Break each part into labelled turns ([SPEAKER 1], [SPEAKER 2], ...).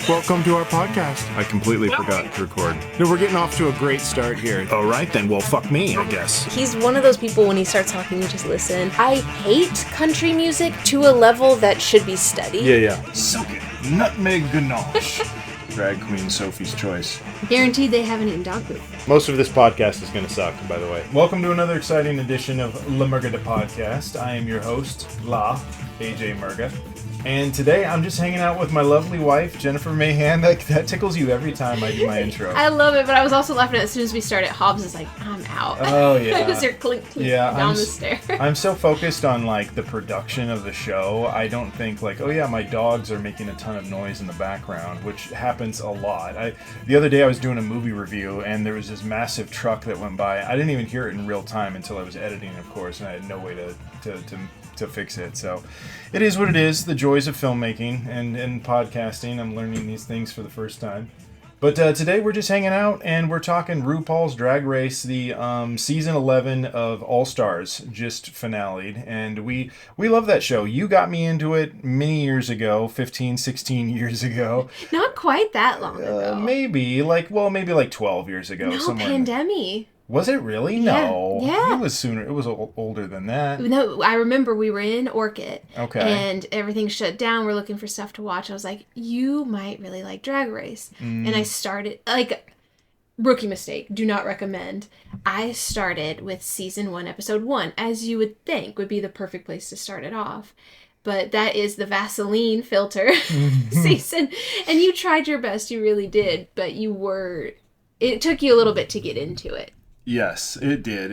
[SPEAKER 1] Welcome to our podcast.
[SPEAKER 2] I completely forgot to record.
[SPEAKER 1] No, we're getting off to a great start here.
[SPEAKER 2] All right, then. Well, fuck me, I guess.
[SPEAKER 3] He's one of those people when he starts talking, you just listen. I hate country music to a level that should be studied.
[SPEAKER 2] Yeah.
[SPEAKER 1] Suck it. Nutmeg ganache.
[SPEAKER 2] Drag queen Sophie's choice.
[SPEAKER 3] Guaranteed they haven't eaten dog poop.
[SPEAKER 2] Most of this podcast is going to suck, by the way. Welcome to another exciting edition of La Murga the Podcast. I am your host, AJ Murga. And today I'm just hanging out with my lovely wife, Jennifer Mahan. That tickles you every time I do my intro.
[SPEAKER 3] I love it, but I was also laughing as soon as we started. Hobbs is like, I'm out.
[SPEAKER 2] Oh, yeah.
[SPEAKER 3] Because they're clink down the stair.
[SPEAKER 2] I'm so focused on, like, the production of the show. I don't think, like, oh, yeah, my dogs are making a ton of noise in the background, which happens a lot. The other day I was doing a movie review, and there was this massive truck that went by. I didn't even hear it in real time until I was editing, of course, and I had no way to fix it. So it is what it is, the joys of filmmaking and podcasting. I'm learning these things for the first time. But today we're just hanging out and we're talking RuPaul's Drag Race, the season 11 of All Stars just finale'd, and we love that show. You got me into it many years ago, 15, 16 years ago.
[SPEAKER 3] Not quite that long ago.
[SPEAKER 2] Maybe like 12 years ago.
[SPEAKER 3] No, pandemic.
[SPEAKER 2] Was it really? No.
[SPEAKER 3] Yeah.
[SPEAKER 2] It was sooner. It was older than that.
[SPEAKER 3] No, I remember we were in Orchid.
[SPEAKER 2] Okay.
[SPEAKER 3] And everything shut down. We're looking for stuff to watch. I was like, you might really like Drag Race. And I started, rookie mistake. Do not recommend. I started with season 1, episode 1, as you would think would be the perfect place to start it off. But that is the Vaseline filter season. And you tried your best. You really did. But it took you a little bit to get into it.
[SPEAKER 2] Yes, it did.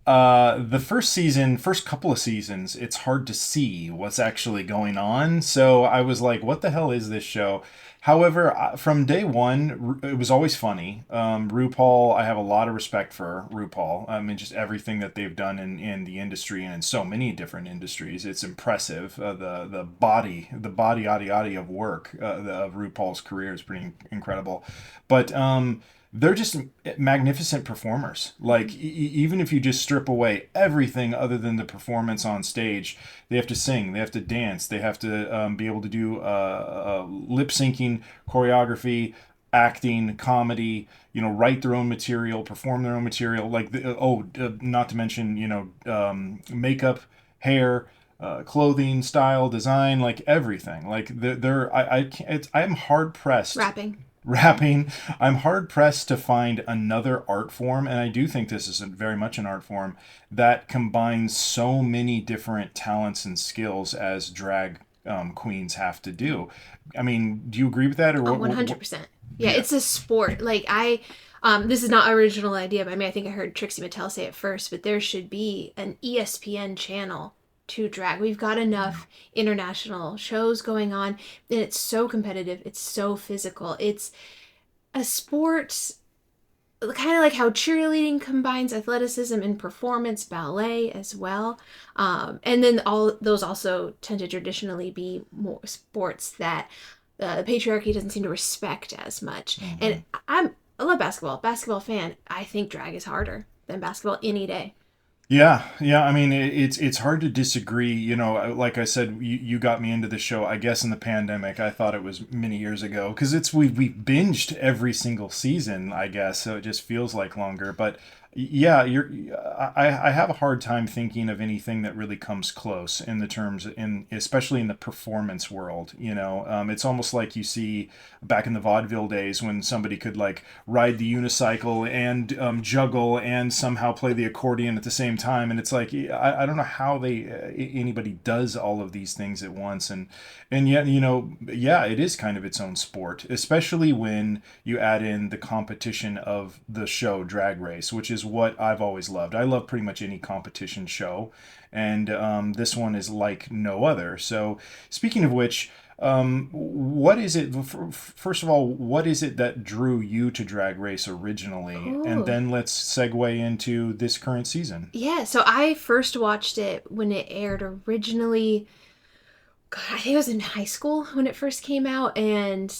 [SPEAKER 2] The first couple of seasons, it's hard to see what's actually going on. So I was like, what the hell is this show? However, from day one, it was always funny. RuPaul, I have a lot of respect for RuPaul. I mean, just everything that they've done in the industry and in so many different industries. It's impressive. The body of work of RuPaul's career is pretty incredible. But they're just magnificent performers. Like, even if you just strip away everything other than the performance on stage, they have to sing, they have to dance, they have to be able to do lip syncing, choreography, acting, comedy, write their own material, perform their own material. Like, not to mention, makeup, hair, clothing, style, design, like everything. Like, I'm hard pressed. Rapping. I'm hard pressed to find another art form, and I do think this is very much an art form that combines so many different talents and skills as drag queens have to do. I mean, do you agree with that? Or
[SPEAKER 3] 100%. Yeah, it's a sport. Like, this is not an original idea, but I think I heard Trixie Mattel say it first, but there should be an ESPN channel to drag. We've got enough international shows going on, and it's so competitive, it's so physical. It's a sport kind of like how cheerleading combines athleticism and performance, ballet as well, and then all those also tend to traditionally be more sports that the patriarchy doesn't seem to respect as much. And I love basketball fan. I think drag is harder than basketball any day.
[SPEAKER 2] Yeah. I mean, it's hard to disagree. Like I said, you got me into the show, I guess, in the pandemic. I thought it was many years ago because we binged every single season, I guess. So it just feels like longer. But yeah, I have a hard time thinking of anything that really comes close in the terms especially in the performance world. It's almost like you see back in the vaudeville days when somebody could like ride the unicycle and juggle and somehow play the accordion at the same time, and it's like I don't know how anybody does all of these things at once, and yet it is kind of its own sport, especially when you add in the competition of the show Drag Race, which is what I've always loved. I love pretty much any competition show, and this one is like no other. So speaking of which, what is it, first of all, what is it that drew you to Drag Race originally? Ooh. And then let's segue into this current season.
[SPEAKER 3] Yeah, so I first watched it when it aired originally. God, I think I was in high school when it first came out, and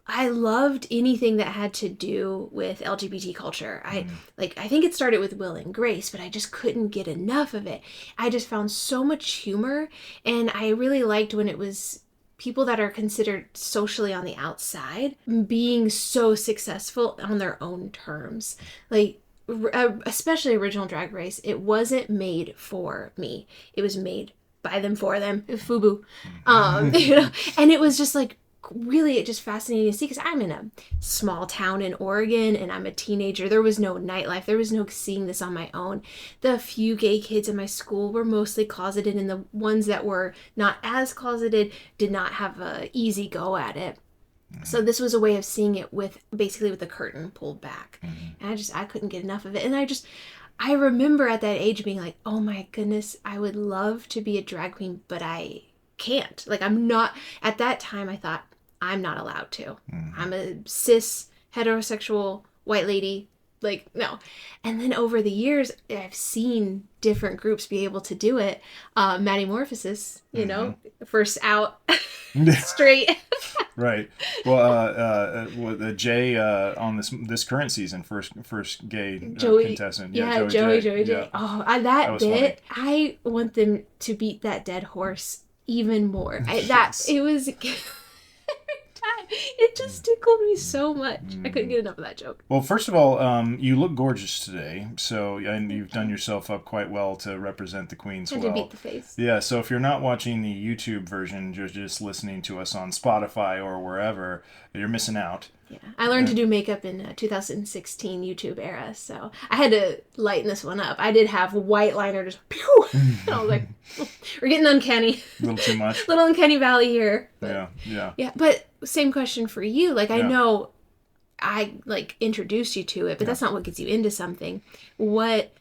[SPEAKER 3] I loved anything that had to do with LGBT culture. I think it started with Will and Grace, but I just couldn't get enough of it. I just found so much humor, and I really liked when it was people that are considered socially on the outside being so successful on their own terms. Like, especially original Drag Race, it wasn't made for me. It was made by them for them. FUBU. You know, and it was just like, really just fascinating to see, because I'm in a small town in Oregon and I'm a teenager. There was no nightlife. There was no seeing this on my own. The few gay kids in my school were mostly closeted, and the ones that were not as closeted did not have a easy go at it. So this was a way of seeing it with basically with the curtain pulled back. And I couldn't get enough of it. And I remember at that age being like, oh my goodness, I would love to be a drag queen, but I can't. Like, I'm not, at that time I thought, I'm not allowed to. I'm a cis, heterosexual, white lady. Like, no. And then over the years, I've seen different groups be able to do it. Metamorphosis, you know, first out, straight.
[SPEAKER 2] Right. Well, Jay on this current season, first gay contestant.
[SPEAKER 3] Yeah, Joey J.
[SPEAKER 2] Yeah.
[SPEAKER 3] Oh, that bit,
[SPEAKER 2] funny.
[SPEAKER 3] I want them to beat that dead horse even more. It was... It just tickled me so much. I couldn't get enough of that joke.
[SPEAKER 2] Well, first of all, you look gorgeous today. So, and you've done yourself up quite well to represent the queens well.
[SPEAKER 3] Had to beat the face.
[SPEAKER 2] Yeah, so if you're not watching the YouTube version, you're just listening to us on Spotify or wherever, you're missing out.
[SPEAKER 3] Yeah, I learned to do makeup in 2016 YouTube era, so I had to lighten this one up. I did have white liner just pew, and I was like, we're getting uncanny.
[SPEAKER 2] A little too much.
[SPEAKER 3] Little uncanny valley here. But,
[SPEAKER 2] yeah.
[SPEAKER 3] But same question for you. Like, I know I like introduced you to it, but that's not what gets you into something. What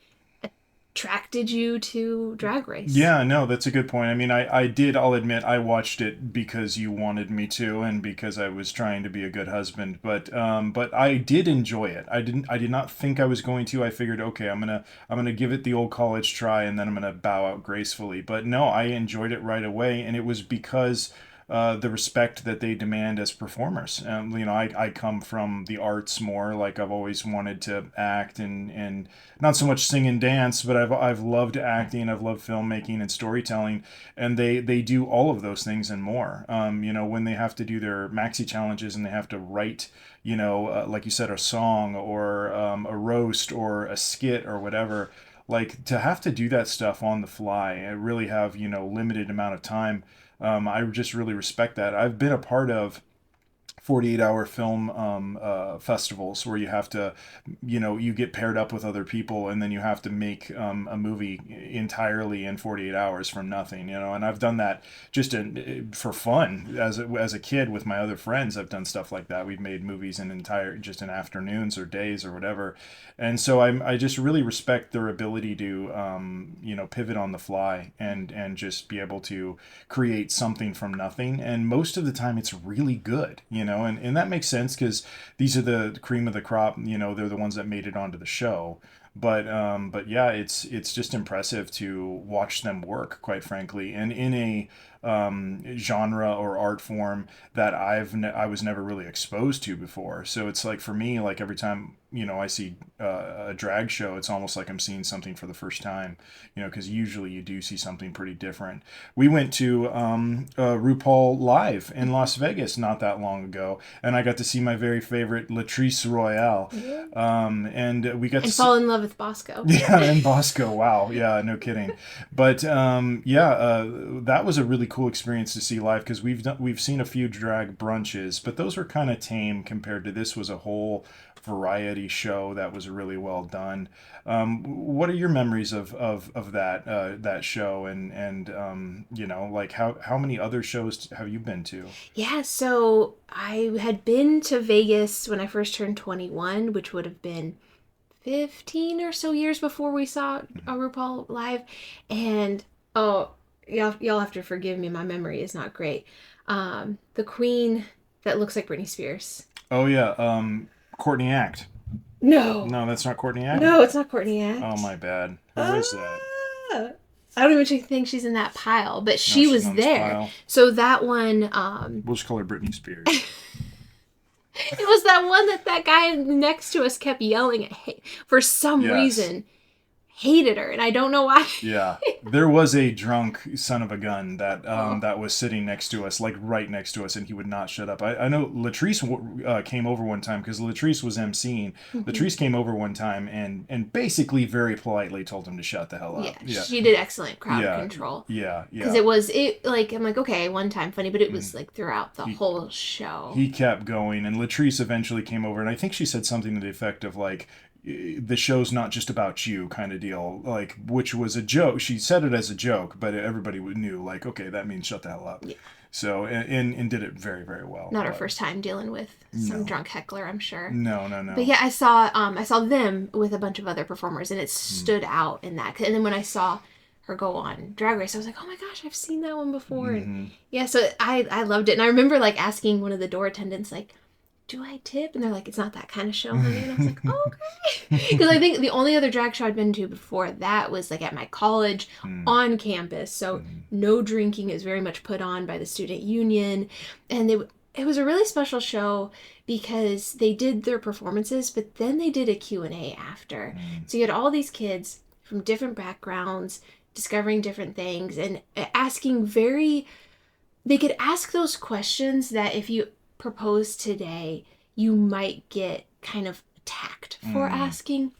[SPEAKER 3] attracted you to Drag Race?
[SPEAKER 2] Yeah, no, that's a good point. I mean, I'll admit, I watched it because you wanted me to, and because I was trying to be a good husband. But I did enjoy it. I did not think I was going to. I figured, okay, I'm gonna give it the old college try, and then I'm gonna bow out gracefully. But no, I enjoyed it right away, and it was because the respect that they demand as performers. You know, I come from the arts more. Like, I've always wanted to act and not so much sing and dance, but I've loved acting. I've loved filmmaking and storytelling, and they do all of those things and more. You know, when they have to do their maxi challenges and they have to write, you know, like you said, a song or a roast or a skit or whatever. Like, to have to do that stuff on the fly and really have, you know, limited amount of time. I just really respect that. I've been a part of 48-hour film festivals where you have to, you know, you get paired up with other people and then you have to make a movie entirely in 48 hours from nothing, you know. And I've done that just for fun as a kid with my other friends. I've done stuff like that. We've made movies in afternoons or days or whatever. And so I just really respect their ability to, you know, pivot on the fly and just be able to create something from nothing. And most of the time it's really good, you know. And that makes sense because these are the cream of the crop. You know, they're the ones that made it onto the show. But yeah, it's just impressive to watch them work, quite frankly, and in a genre or art form that I was never really exposed to before. So it's like, for me, like, every time, you know, I see a drag show, it's almost like I'm seeing something for the first time, you know, because usually you do see something pretty different. We went to RuPaul Live in Las Vegas not that long ago, and I got to see my very favorite Latrice Royale. And we got to
[SPEAKER 3] fall in love with Bosco.
[SPEAKER 2] Yeah, and Bosco. Wow. Yeah, no kidding. But that was a really cool experience to see live, because we've seen a few drag brunches, but those were kind of tame compared to this. Was a whole variety show that was really well done. What are your memories of that show, and you know, like, how many other shows have you been to?
[SPEAKER 3] Yeah, so I had been to Vegas when I first turned 21, which would have been 15 or so years before we saw a RuPaul Live. And y'all have to forgive me, my memory is not great. The queen that looks like Britney Spears.
[SPEAKER 2] Oh yeah, Courtney Act.
[SPEAKER 3] No,
[SPEAKER 2] that's not Courtney Act.
[SPEAKER 3] No, it's not Courtney Act.
[SPEAKER 2] Oh, my bad. Who is that?
[SPEAKER 3] I don't even think she's in that pile, but she was there. So that one,
[SPEAKER 2] we'll just call her Britney Spears.
[SPEAKER 3] It was that one that guy next to us kept yelling at for some reason. hated her, and I don't know why.
[SPEAKER 2] Yeah, there was a drunk son of a gun that that was sitting next to us, like right next to us, and he would not shut up. I know Latrice came over one time because Latrice was emceeing. Latrice came over one time and basically very politely told him to shut the hell up.
[SPEAKER 3] Yeah, she did excellent crowd control.
[SPEAKER 2] Yeah.
[SPEAKER 3] Because I'm like, okay, one time funny, but it was like throughout the whole show.
[SPEAKER 2] He kept going, and Latrice eventually came over, and I think she said something to the effect of like, the show's not just about you kind of deal, like, which was a joke. She said it as a joke, but everybody knew, like, okay, that means shut the hell up. Yeah. So, and did it very, very well.
[SPEAKER 3] Not our first time dealing with some drunk heckler, I'm sure.
[SPEAKER 2] No.
[SPEAKER 3] But yeah, I saw them with a bunch of other performers, and it stood out in that. And then when I saw her go on Drag Race, I was like, oh my gosh, I've seen that one before. And yeah, so I loved it. And I remember like asking one of the door attendants, like, do I tip? And they're like, it's not that kind of show, honey. And I was like, oh, okay. Because I think the only other drag show I'd been to before that was like at my college on campus. So no drinking is very much put on by the student union. And it was a really special show because they did their performances, but then they did a Q&A after. So you had all these kids from different backgrounds discovering different things and asking they could ask those questions that if you propose today, you might get kind of attacked for asking.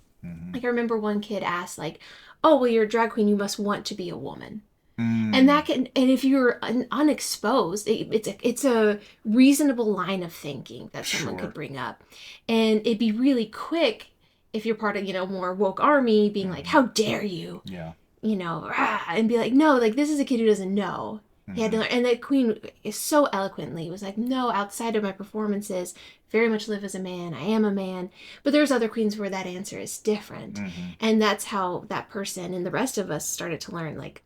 [SPEAKER 3] Like I remember one kid asked like, oh, well, you're a drag queen, you must want to be a woman. And if you're unexposed, it's a reasonable line of thinking that someone could bring up. And it'd be really quick if you're part of, more woke army being like, how dare you?
[SPEAKER 2] Yeah.
[SPEAKER 3] And be like, no, like this is a kid who doesn't know. He had to learn. And the queen is so eloquently was like, no, outside of my performances, very much live as a man. I am a man. But there's other queens where that answer is different. And that's how that person and the rest of us started to learn, like,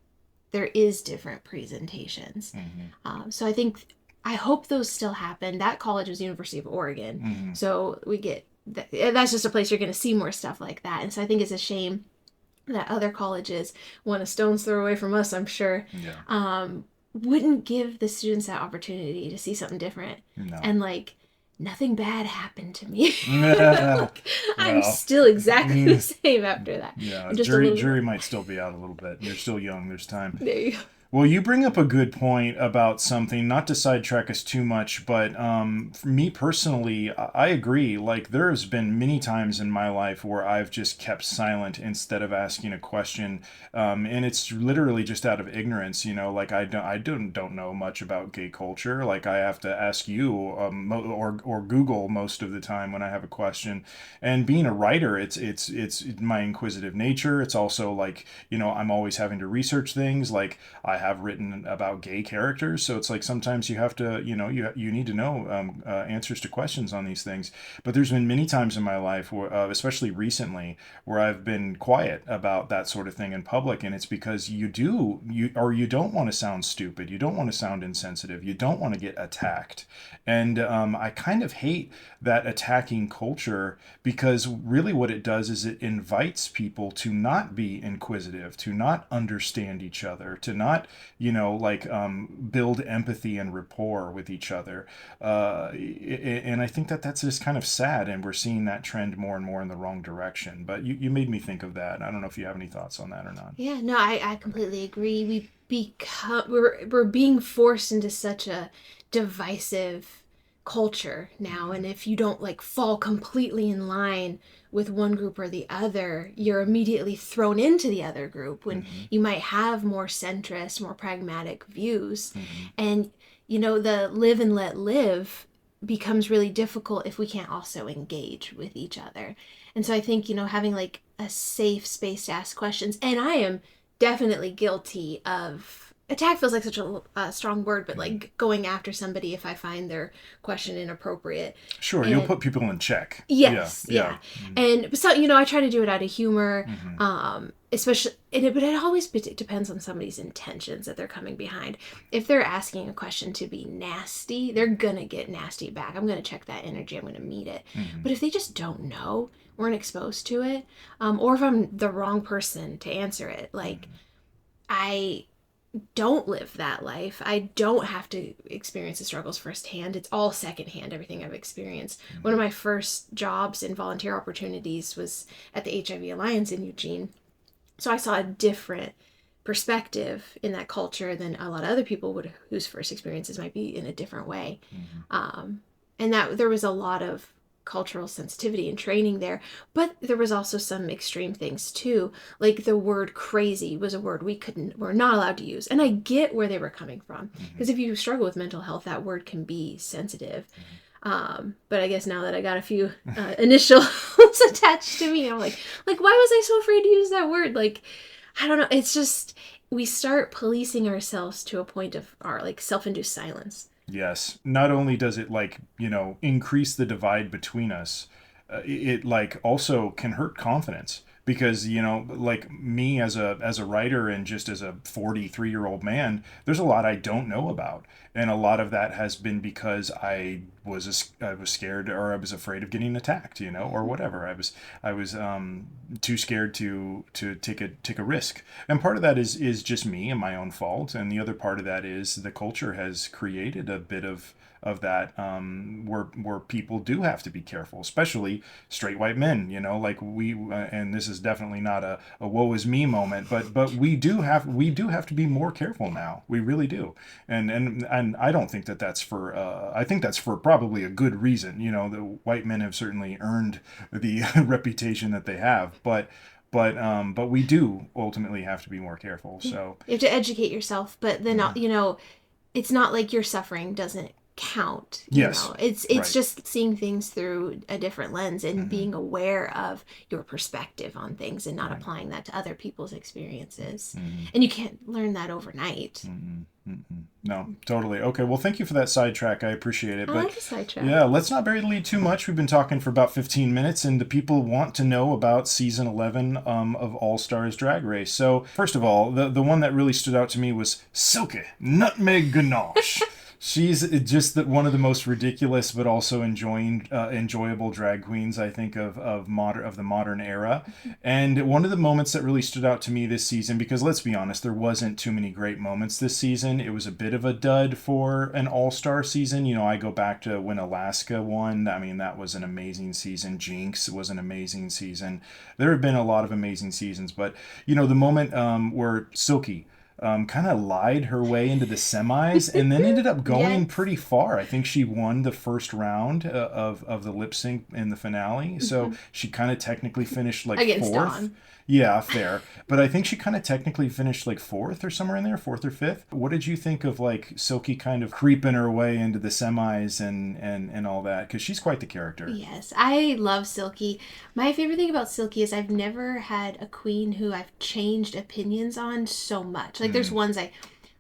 [SPEAKER 3] there is different presentations. So I hope those still happen. That college was University of Oregon. So we get, that's just a place you're going to see more stuff like that. And so I think it's a shame that other colleges, one a stone's throw away from us, I'm sure, wouldn't give the students that opportunity to see something different. And like, nothing bad happened to me. I'm still exactly the same after that.
[SPEAKER 2] Yeah, jury might still be out a little bit. You're still young. There's time.
[SPEAKER 3] There you go.
[SPEAKER 2] Well, you bring up a good point about something, not to sidetrack us too much, but for me personally, I agree. Like, there has been many times in my life where I've just kept silent instead of asking a question, and it's literally just out of ignorance. Like I don't know much about gay culture. Like I have to ask you or Google most of the time when I have a question. And being a writer, it's my inquisitive nature. It's also like I'm always having to research things. Like I have written about gay characters, so it's like sometimes you have to you need to know answers to questions on these things. But there's been many times in my life where especially recently where I've been quiet about that sort of thing in public, and it's because you don't want to sound stupid, you don't want to sound insensitive, you don't want to get attacked. And I kind of hate that attacking culture, because really what it does is it invites people to not be inquisitive, to not understand each other, to not build empathy and rapport with each other. And I think that's just kind of sad, and we're seeing that trend more and more in the wrong direction. But you made me think of that. I don't know if you have any thoughts on that or not.
[SPEAKER 3] Yeah, no, I completely agree. We're being forced into such a divisive culture now, and if you don't fall completely in line with one group or the other, you're immediately thrown into the other group when you might have more centrist, more pragmatic views. And the live and let live becomes really difficult if we can't also engage with each other. And so I think having a safe space to ask questions, and I am definitely guilty of attack feels like such a strong word, but going after somebody if I find their question inappropriate.
[SPEAKER 2] Sure, you'll put people in check.
[SPEAKER 3] Yes, yeah. And so I try to do it out of humor, especially. But it always depends on somebody's intentions that they're coming behind. If they're asking a question to be nasty, they're gonna get nasty back. I'm gonna check that energy. I'm gonna meet it. But if they just don't know, weren't exposed to it, or if I'm the wrong person to answer it, I don't live that life. I don't have to experience the struggles firsthand. It's all secondhand, everything I've experienced. One of my first jobs and volunteer opportunities was at the HIV Alliance in Eugene. So I saw a different perspective in that culture than a lot of other people would, whose first experiences might be in a different way. And that there was a lot of cultural sensitivity and training there, but there was also some extreme things too. Like the word crazy was a word we're not allowed to use. And I get where they were coming from, because if you struggle with mental health, that word can be sensitive. But I guess now that I got a few initials attached to me, I'm like, why was I so afraid to use that word? Like, I don't know. It's just, we start policing ourselves to a point of our like self-induced silence.
[SPEAKER 2] Yes. Not only does it increase the divide between us, it like also can hurt confidence, because like me as a writer and just as a 43-year-old man, there's a lot I don't know about, and a lot of that has been because I was scared, or I was afraid of getting attacked, or whatever. I was too scared to take a risk, and part of that is just me and my own fault, and the other part of that is the culture has created a bit of that, where people do have to be careful, especially straight white men, like we, and this is definitely not a woe is me moment, but we do have to be more careful now. We really do. And I don't think that's for, I think that's for probably a good reason. The white men have certainly earned the reputation that they have, but we do ultimately have to be more careful. So
[SPEAKER 3] you have to educate yourself, but then, it's not like your suffering doesn't count.
[SPEAKER 2] Yes.
[SPEAKER 3] It's
[SPEAKER 2] right.
[SPEAKER 3] just seeing things through a different lens and being aware of your perspective on things and not applying that to other people's experiences. And you can't learn that overnight.
[SPEAKER 2] No, totally. Okay, well, thank you for that sidetrack. I appreciate it.
[SPEAKER 3] I like a sidetrack.
[SPEAKER 2] Yeah, let's not bury the lead too much. We've been talking for about 15 minutes, and the people want to know about season 11 of All Stars Drag Race. So, first of all, the one that really stood out to me was Silky Nutmeg Ganache. She's just one of the most ridiculous, but also enjoyable drag queens, I think, of the modern era. And one of the moments that really stood out to me this season, because let's be honest, there wasn't too many great moments this season. It was a bit of a dud for an all-star season. I go back to when Alaska won. I mean, that was an amazing season. Jinx was an amazing season. There have been a lot of amazing seasons, but the moment where Silky kind of lied her way into the semis and then ended up going pretty far. I think she won the first round of the lip sync in the finale. So she kind of technically finished like
[SPEAKER 3] against
[SPEAKER 2] fourth.
[SPEAKER 3] Dawn.
[SPEAKER 2] Yeah, fair. But I think she kind of technically finished like fourth or somewhere in there, fourth or fifth. What did you think of like Silky kind of creeping her way into the semis and all that? Because she's quite the character.
[SPEAKER 3] Yes, I love Silky. My favorite thing about Silky is I've never had a queen who I've changed opinions on so much. Like there's ones I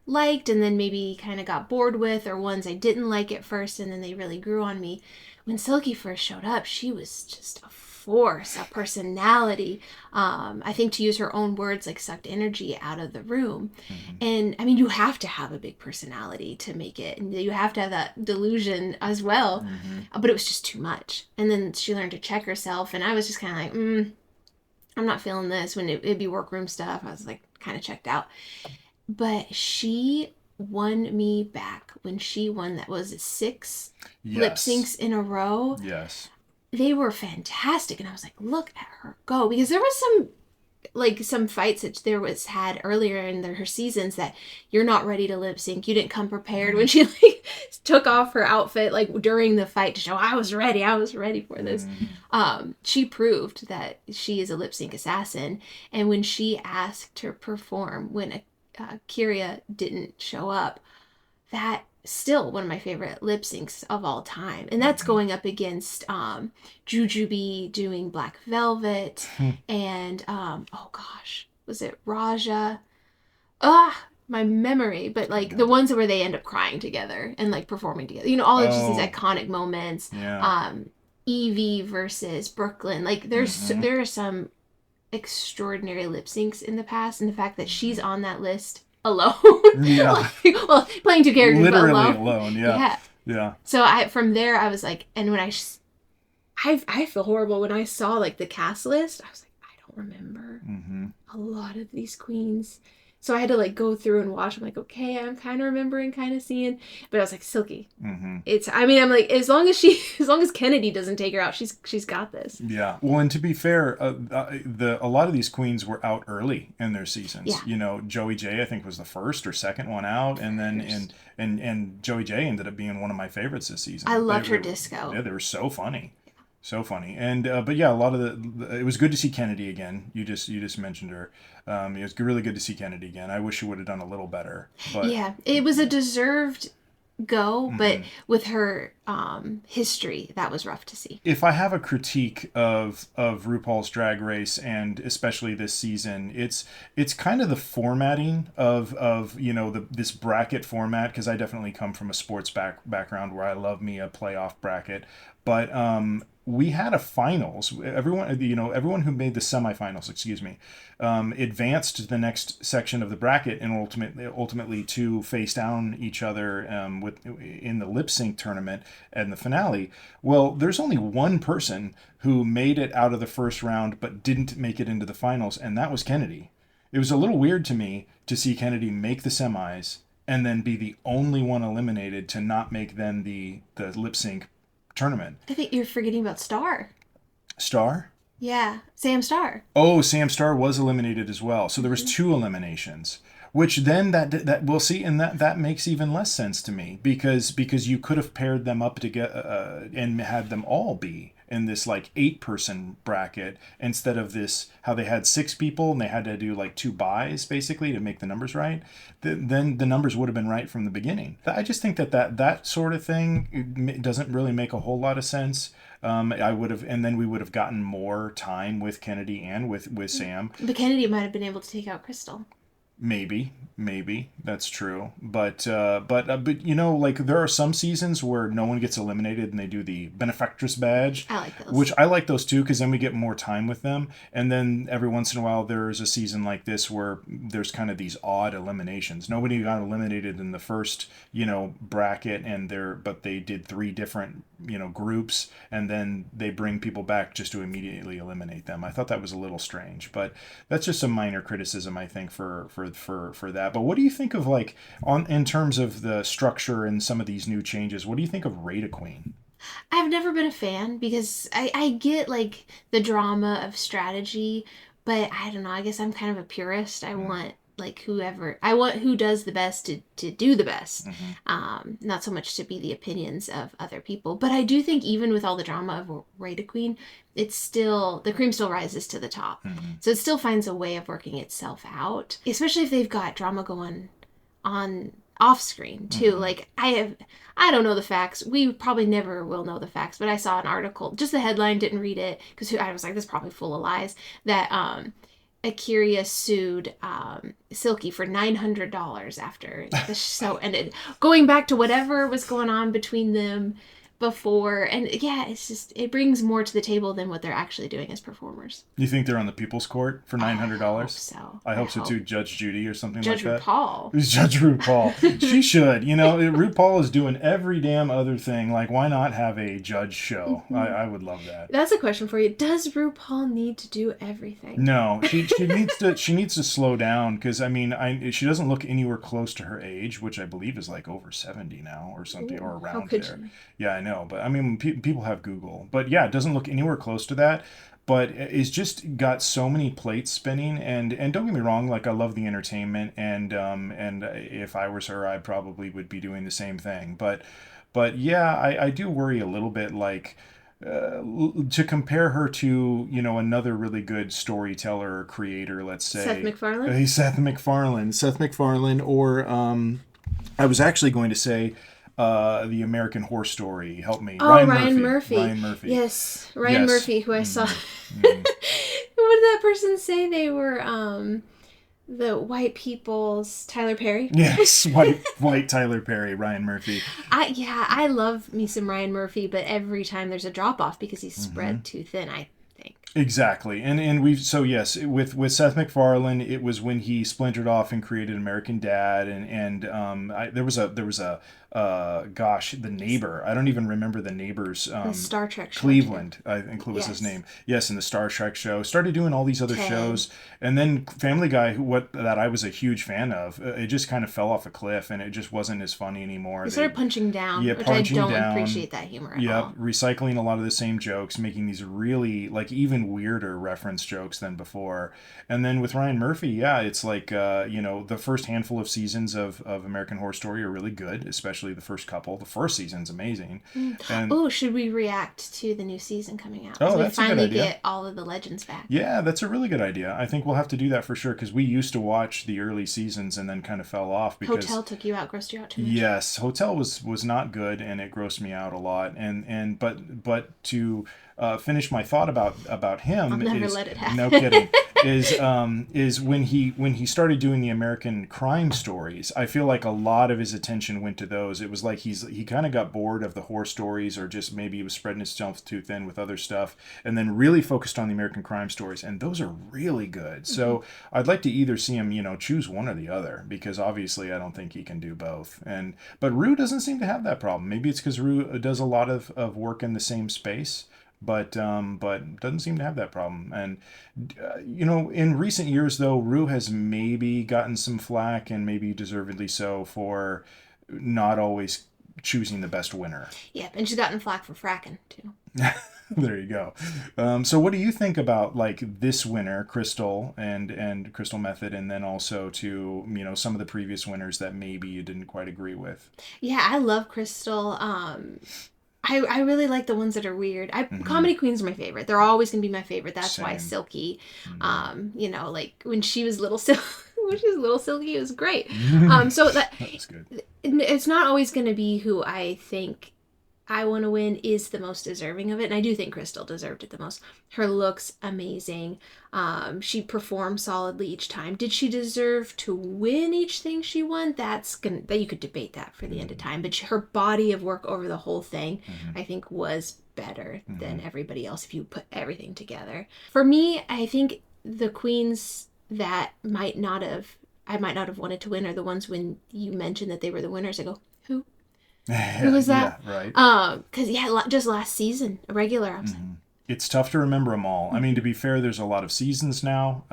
[SPEAKER 3] liked and then maybe kind of got bored with, or ones I didn't like at first and then they really grew on me. When Silky first showed up, she was just a force, a personality. I think, to use her own words, like sucked energy out of the room. And I mean, you have to have a big personality to make it, and you have to have that delusion as well. But it was just too much. And then she learned to check herself, and I was just kind of like, I'm not feeling this. When it'd be workroom stuff, I was like kind of checked out. But she won me back when she won, that was 6 lip syncs in a row.
[SPEAKER 2] Yes.
[SPEAKER 3] They were fantastic, and I was like, look at her go. Because there was some fights that there was had earlier in her seasons that you're not ready to lip sync. You didn't come prepared. When she like took off her outfit like during the fight to show I was ready for this. She proved that she is a lip sync assassin. And when she asked to perform when Kyria didn't show up, that still one of my favorite lip syncs of all time. And that's going up against Jujubee doing Black Velvet and oh gosh, was it Raja? My memory, but like the ones where they end up crying together and like performing together. All of just these iconic moments.
[SPEAKER 2] Yeah.
[SPEAKER 3] Evie versus Brooklyn. Like there are some extraordinary lip syncs in the past, and the fact that she's on that list alone.
[SPEAKER 2] Yeah.
[SPEAKER 3] Well, playing 2 characters,
[SPEAKER 2] literally
[SPEAKER 3] but
[SPEAKER 2] alone. Yeah.
[SPEAKER 3] So from there I was like, and when I feel horrible when I saw like the cast list, I was like, I don't remember a lot of these queens. So I had to like go through and watch. I'm like, okay, I'm kind of remembering, kind of seeing. But I was like, Silky.
[SPEAKER 2] Mm-hmm.
[SPEAKER 3] I'm like, as long as Kennedy doesn't take her out, she's got this.
[SPEAKER 2] Yeah. Well, and to be fair, a lot of these queens were out early in their seasons.
[SPEAKER 3] Yeah.
[SPEAKER 2] You know, Joey J, I think, was the first or second one out, and then and Joey J ended up being one of my favorites this season.
[SPEAKER 3] I loved her disco.
[SPEAKER 2] Yeah, they were so funny. So funny. And but yeah, a lot of it was good to see Kennedy again. You just mentioned her. It was really good to see Kennedy again. I wish she would have done a little better. But
[SPEAKER 3] yeah, it was a deserved go, but with her history, that was rough to see.
[SPEAKER 2] If I have a critique of RuPaul's Drag Race, and especially this season, it's kind of the formatting of you know, this bracket format, because I definitely come from a sports background where I love me a playoff bracket, but we had a finals. Everyone who made the semifinals, advanced to the next section of the bracket, and ultimately to face down each other in the lip sync tournament and the finale. Well, there's only one person who made it out of the first round but didn't make it into the finals, and that was Kennedy. It was a little weird to me to see Kennedy make the semis and then be the only one eliminated to not make then the lip sync tournament.
[SPEAKER 3] I think you're forgetting about Star.
[SPEAKER 2] Star?
[SPEAKER 3] Yeah, Sam Star.
[SPEAKER 2] Oh, Sam Star was eliminated as well. So there was two eliminations, which then that we'll see, and that makes even less sense to me, because you could have paired them up together and had them all be in this like 8-person bracket instead of this how they had 6 people and they had to do like 2 buys basically to make the numbers right. Then the numbers would have been right from the beginning. I just think that sort of thing doesn't really make a whole lot of sense. I would have, and then we would have gotten more time with Kennedy and with Sam.
[SPEAKER 3] But Kennedy might have been able to take out Crystal.
[SPEAKER 2] Maybe that's true, but you know, like there are some seasons where no one gets eliminated and they do the benefactress badge.
[SPEAKER 3] I like those.
[SPEAKER 2] Which I like those too, because then we get more time with them. And then every once in a while there's a season like this where there's kind of these odd eliminations. Nobody got eliminated in the first, you know, bracket, but they did 3 different, you know, groups, and then they bring people back just to immediately eliminate them. I thought that was a little strange, but that's just a minor criticism, I think, for that. But what do you think of, like, in terms of the structure and some of these new changes, what do you think of Rate a Queen?
[SPEAKER 3] I've never been a fan, because I get like the drama of strategy, but I don't know, I guess I'm kind of a purist. I want like who does the best to do the best. Not so much to be the opinions of other people. But I do think even with all the drama of Rate a Queen, it's still, the cream still rises to the top. So it still finds a way of working itself out, especially if they've got drama going on off screen too. Like I don't know the facts. We probably never will know the facts, but I saw an article, just the headline, didn't read it, because I was like, this is probably full of lies, that Akira sued Silky for $900 after the show ended, going back to whatever was going on between them before. And yeah, it's just, it brings more to the table than what they're actually doing as performers.
[SPEAKER 2] You think they're on the People's Court for $900?
[SPEAKER 3] I hope so.
[SPEAKER 2] I hope so too. Judge Judy or something
[SPEAKER 3] Judge
[SPEAKER 2] like that.
[SPEAKER 3] RuPaul.
[SPEAKER 2] Judge RuPaul. She should. You know, RuPaul is doing every damn other thing. Like, why not have a judge show? I would love that.
[SPEAKER 3] That's a question for you. Does RuPaul need to do everything?
[SPEAKER 2] No, she needs to slow down, because I mean, she doesn't look anywhere close to her age, which I believe is like over 70 now or something.
[SPEAKER 3] Ooh,
[SPEAKER 2] or around
[SPEAKER 3] how could
[SPEAKER 2] there.
[SPEAKER 3] you?
[SPEAKER 2] Yeah, I know, but I mean, people have Google, but yeah, it doesn't look anywhere close to that. But it's just got so many plates spinning, and don't get me wrong, like, I love the entertainment, and if I was her, I probably would be doing the same thing. But yeah, I do worry a little bit, like, to compare her to, you know, another really good storyteller or creator, let's say
[SPEAKER 3] Seth MacFarlane.
[SPEAKER 2] Seth MacFarlane, or I was actually going to say the American Horror Story. Help me.
[SPEAKER 3] Oh, Ryan Murphy. Yes, Ryan Murphy, who I saw. What did that person say? They were the white people's Tyler Perry.
[SPEAKER 2] Yes, white Tyler Perry, Ryan Murphy.
[SPEAKER 3] I love me some Ryan Murphy, but every time there's a drop off because he's spread too thin, I think.
[SPEAKER 2] Exactly, and we've so yes, with Seth MacFarlane, it was when he splintered off and created American Dad, there was a gosh, the neighbor. I don't even remember the neighbor's
[SPEAKER 3] The Star Trek show too.
[SPEAKER 2] Cleveland, I think was his
[SPEAKER 3] Yes.
[SPEAKER 2] name. Yes, in the Star Trek show, started doing all these other
[SPEAKER 3] Ted.
[SPEAKER 2] shows, and then Family Guy, what that I was a huge fan of, it just kind of fell off a cliff, and it just wasn't as funny anymore.
[SPEAKER 3] They
[SPEAKER 2] They
[SPEAKER 3] started punching down,
[SPEAKER 2] Yeah,
[SPEAKER 3] which I
[SPEAKER 2] punching
[SPEAKER 3] don't
[SPEAKER 2] down.
[SPEAKER 3] appreciate that humor at
[SPEAKER 2] Yep,
[SPEAKER 3] all.
[SPEAKER 2] recycling a lot of the same jokes, making these really like even weirder reference jokes than before. And then with Ryan Murphy, yeah, it's like the first handful of seasons of American Horror Story are really good, especially the first couple. The first season's amazing. And
[SPEAKER 3] Oh, should we react to the new season coming out?
[SPEAKER 2] oh,
[SPEAKER 3] Because we
[SPEAKER 2] that's a good
[SPEAKER 3] finally
[SPEAKER 2] idea.
[SPEAKER 3] get all of the legends back.
[SPEAKER 2] Yeah, that's a really good idea. I think we'll have to do that for sure because we used to watch the early seasons and then kind of fell off because
[SPEAKER 3] Hotel took you out, grossed you out too much.
[SPEAKER 2] yes, Hotel was not good and it grossed me out a lot. But to finish my thought about
[SPEAKER 3] I'll
[SPEAKER 2] him
[SPEAKER 3] never
[SPEAKER 2] is
[SPEAKER 3] let it happen.
[SPEAKER 2] no kidding is when he started doing the American crime stories. I feel like a lot of his attention went to those. It was like he kind of got bored of the horror stories or just maybe he was spreading himself too thin with other stuff and then really focused on the American crime stories and those are really good. So I'd like to either see him choose one or the other because obviously I don't think he can do both. But Rue doesn't seem to have that problem. Maybe it's because Rue does a lot of work in the same space, but doesn't seem to have that problem. And in recent years though, Rue has maybe gotten some flack and maybe deservedly so for not always choosing the best winner.
[SPEAKER 3] Yep, and she's gotten flack for fracking too.
[SPEAKER 2] There you go. So what do you think about like this winner, Crystal and Crystal Method, and then also to some of the previous winners that maybe you didn't quite agree with?
[SPEAKER 3] Yeah, I love Crystal. I really like the ones that are weird. Comedy Queens are my favorite. They're always gonna be my favorite. That's why
[SPEAKER 2] Same.
[SPEAKER 3] Silky, like when she was little when she was little Silky, it was great. So that
[SPEAKER 2] That was good.
[SPEAKER 3] it's not always gonna be who I think I want to win is the most deserving of it. And I do think Crystal deserved it the most. Her looks amazing. She performed solidly each time. Did she deserve to win each thing she won? That you could debate that for the end of time. But her body of work over the whole thing, I think, was better than everybody else if you put everything together. For me, I think the queens that I might not have wanted to win are the ones when you mentioned that they were the winners. I go, who? Who was that?
[SPEAKER 2] Yeah, right.
[SPEAKER 3] Because just last season, a regular. I was like,
[SPEAKER 2] It's tough to remember them all. I mean, to be fair, there's a lot of seasons now,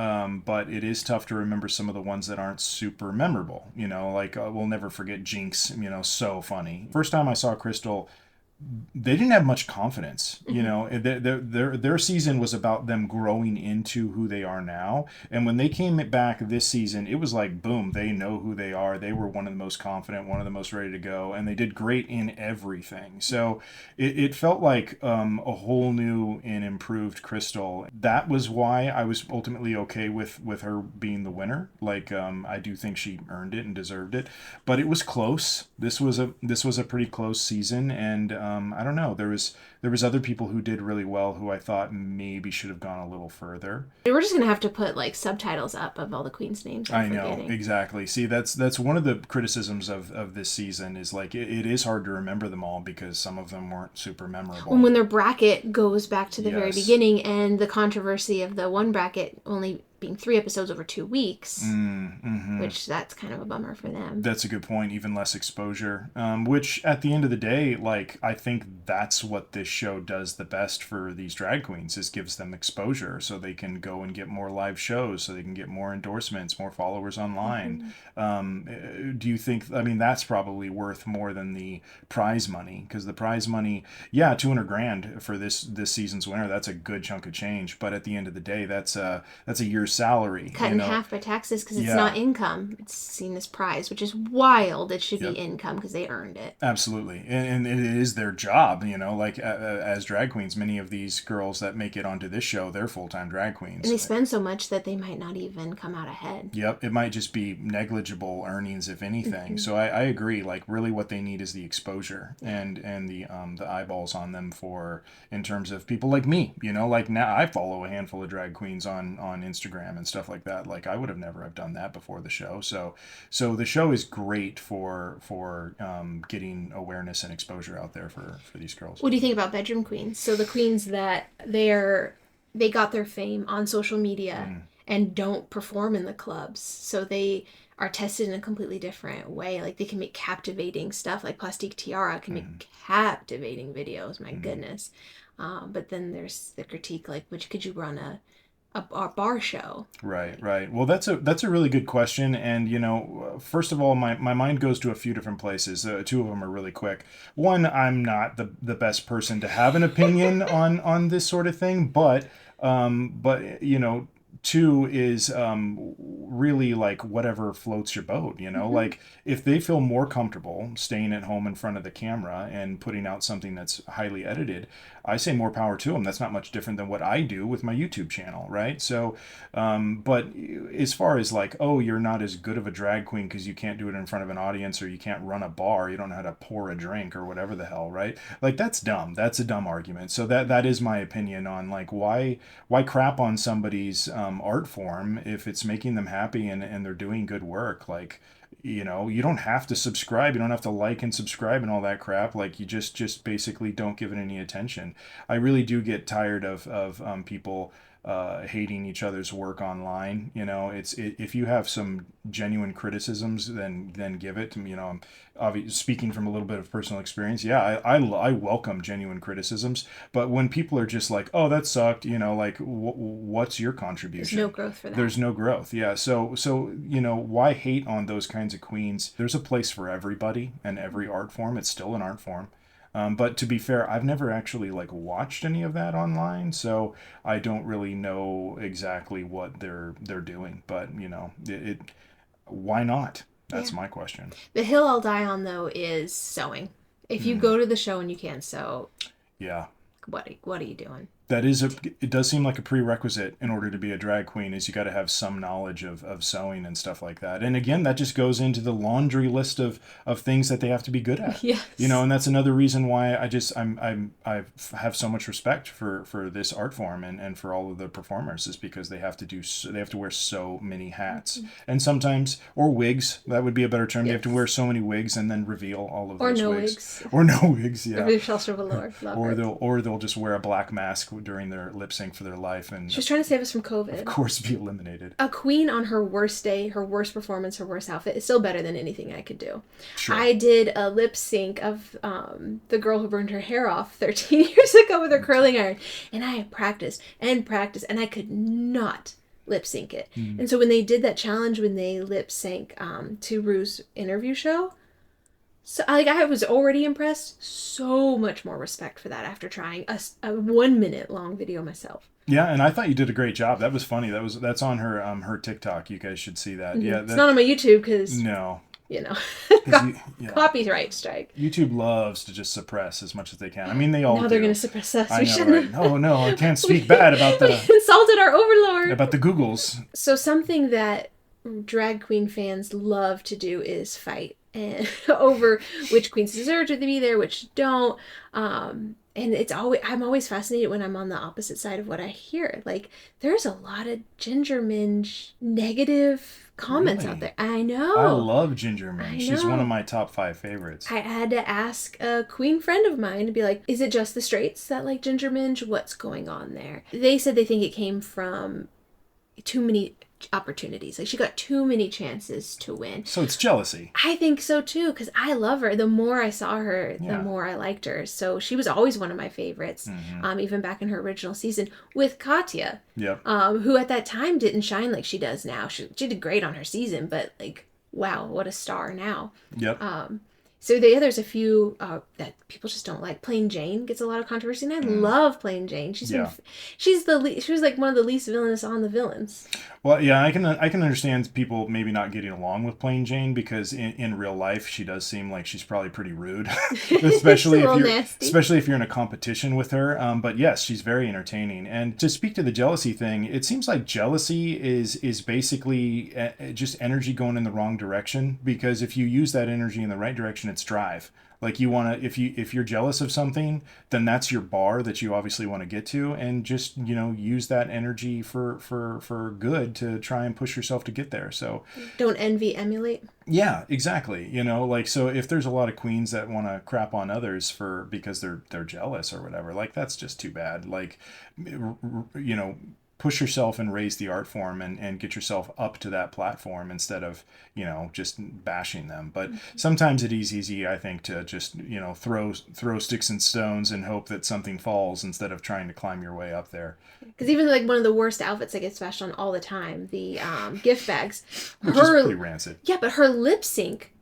[SPEAKER 2] but it is tough to remember some of the ones that aren't super memorable. Like we'll never forget Jinx. So funny. First time I saw Crystal, they didn't have much confidence. Their season was about them growing into who they are now. And when they came back this season, it was like, boom, they know who they are. They were one of the most confident, one of the most ready to go. And they did great in everything. So it felt like a whole new and improved Crystal. That was why I was ultimately okay with her being the winner. Like, I do think she earned it and deserved it. But it was close. This was a pretty close season. And I don't know. There was other people who did really well who I thought maybe should have gone a little further.
[SPEAKER 3] we're just gonna have to put like subtitles up of all the queens' names.
[SPEAKER 2] I know,
[SPEAKER 3] forgetting.
[SPEAKER 2] exactly. See, that's one of the criticisms of this season is like it is hard to remember them all because some of them weren't super memorable.
[SPEAKER 3] And when their bracket goes back to the very
[SPEAKER 2] Yes.
[SPEAKER 3] beginning, and the controversy of the one bracket only being 3 episodes over 2 weeks, which that's kind of a bummer for them.
[SPEAKER 2] That's a good point. Even less exposure, which at the end of the day, like I think that's what this show does the best for these drag queens is gives them exposure so they can go and get more live shows, so they can get more endorsements, more followers online. Do you think? I mean, that's probably worth more than the prize money because the prize money, yeah, $200,000 for this season's winner. That's a good chunk of change. But at the end of the day, that's a year's salary.
[SPEAKER 3] Cut in half by taxes because it's
[SPEAKER 2] Yeah.
[SPEAKER 3] not income. It's seen as prize, which is wild. It should be income because they earned it.
[SPEAKER 2] Absolutely, and it is their job. Like as drag queens, many of these girls that make it onto this show, they're full-time drag queens.
[SPEAKER 3] And they spend so much that they might not even come out ahead.
[SPEAKER 2] Yep, it might just be negligible earnings if anything. So I agree. Like really, what they need is the exposure and the eyeballs on them for in terms of people like me. Like now I follow a handful of drag queens on Instagram and stuff like that. Like I would have never have done that before the show. So the show is great for getting awareness and exposure out there for these girls.
[SPEAKER 3] What do you think about bedroom queens? So the queens that they got their fame on social media and don't perform in the clubs. So they are tested in a completely different way. Like they can make captivating stuff, like Plastique Tiara can make captivating videos, my goodness. But then there's the critique, like, which could you run a bar show?
[SPEAKER 2] Right, right. Well, that's a really good question. And, first of all, my mind goes to a few different places. Two of them are really quick. One, I'm not the best person to have an opinion on this sort of thing, but two is really like whatever floats your boat, like if they feel more comfortable staying at home in front of the camera and putting out something that's highly edited, I say more power to them. That's not much different than what I do with my YouTube channel, right? So, but as far as like, oh, you're not as good of a drag queen because you can't do it in front of an audience, or you can't run a bar, you don't know how to pour a drink or whatever the hell, right? Like that's dumb. That's a dumb argument. So that is my opinion on like why crap on somebody's art form if it's making them happy and they're doing good work. Like, you don't have to subscribe, you don't have to like and subscribe and all that crap. Like you just basically don't give it any attention. I really do get tired of people hating each other's work online. If you have some genuine criticisms, then give it to me. I'm obviously speaking from a little bit of personal experience. Yeah, I welcome genuine criticisms, but when people are just like, oh, that sucked, like what's your contribution?
[SPEAKER 3] There's no growth for that.
[SPEAKER 2] There's no growth. Yeah. So why hate on those kinds of queens? There's a place for everybody and every art form. It's still an art form. But to be fair, I've never actually like watched any of that online, so I don't really know exactly what they're doing. But why not? That's my question.
[SPEAKER 3] The hill I'll die on though is sewing. If you go to the show and you can't sew, what are you doing?
[SPEAKER 2] It does seem like a prerequisite in order to be a drag queen is you got to have some knowledge of sewing and stuff like that. And again, that just goes into the laundry list of things that they have to be good at.
[SPEAKER 3] Yes.
[SPEAKER 2] And that's another reason why I have so much respect for this art form and for all of the performers, is because they have to wear so many hats. And sometimes, or wigs, that would be a better term. Yes. They have to wear so many wigs and then reveal all of those wigs. Or no wigs, yeah.
[SPEAKER 3] Or Shelter Velour.
[SPEAKER 2] Or they'll just wear a black mask during their lip sync for their life, and
[SPEAKER 3] she's trying to save us from COVID.
[SPEAKER 2] Of course, be eliminated.
[SPEAKER 3] A queen on her worst day, her worst performance, her worst outfit is still better than anything I could do.
[SPEAKER 2] Sure.
[SPEAKER 3] I did a lip sync of the girl who burned her hair off 13 years ago with her curling iron, and I practiced, and I could not lip sync it. And so when they did that challenge, when they lip sync to Ru's interview show, so I was already impressed. So much more respect for that after trying a 1 minute long video myself.
[SPEAKER 2] Yeah, and I thought you did a great job. That was funny. That's on her TikTok. You guys should see that.
[SPEAKER 3] Mm-hmm.
[SPEAKER 2] Yeah,
[SPEAKER 3] it's not on my YouTube because
[SPEAKER 2] no,
[SPEAKER 3] copyright strike.
[SPEAKER 2] YouTube loves to just suppress as much as they can. I mean, they all.
[SPEAKER 3] Now they're going to suppress us.
[SPEAKER 2] I know, right? No, I can't speak bad about
[SPEAKER 3] we insulted our overlord.
[SPEAKER 2] About the Googles.
[SPEAKER 3] So something that drag queen fans love to do is fight and over which queens deserve to be there, which don't. And I'm always fascinated when I'm on the opposite side of what I hear. Like, there's a lot of Ginger Minge negative comments out there. I know.
[SPEAKER 2] I love Ginger Minge. She's one of my top 5 favorites.
[SPEAKER 3] I had to ask a queen friend of mine to be like, is it just the straights that like Ginger Minge? What's going on there? They said they think it came from too many opportunities. Like, she got too many chances to win.
[SPEAKER 2] So it's jealousy.
[SPEAKER 3] I think so too, because I love her. The more I saw her, the more I liked her. So she was always one of my favorites, even back in her original season with Katya, who at that time didn't shine like she does now. She did great on her season, but like, wow, what a star now.
[SPEAKER 2] Yep.
[SPEAKER 3] So there's a few that people just don't like. Plain Jane gets a lot of controversy, and I love Plain Jane. She was like one of the least villainous on the villains.
[SPEAKER 2] Well, yeah, I can understand people maybe not getting along with Plain Jane because in real life she does seem like she's probably pretty rude, especially if you're in a competition with her. But yes, she's very entertaining. And to speak to the jealousy thing, it seems like jealousy is basically just energy going in the wrong direction, because if you use that energy in the right direction emotion, it's drive. Like you want to, if you're jealous of something, then that's your bar that you obviously want to get to, and just, use that energy for good to try and push yourself to get there. So
[SPEAKER 3] Don't envy, emulate.
[SPEAKER 2] yeah, exactly. Like, so if there's a lot of queens that want to crap on others because they're jealous or whatever, like that's just too bad. Like, push yourself and raise the art form and get yourself up to that platform instead of, just bashing them. But sometimes it is easy, I think, to just, throw sticks and stones and hope that something falls instead of trying to climb your way up there.
[SPEAKER 3] Because even like one of the worst outfits that gets bashed on all the time, the gift bags,
[SPEAKER 2] Which is pretty rancid.
[SPEAKER 3] Yeah, but her lip sync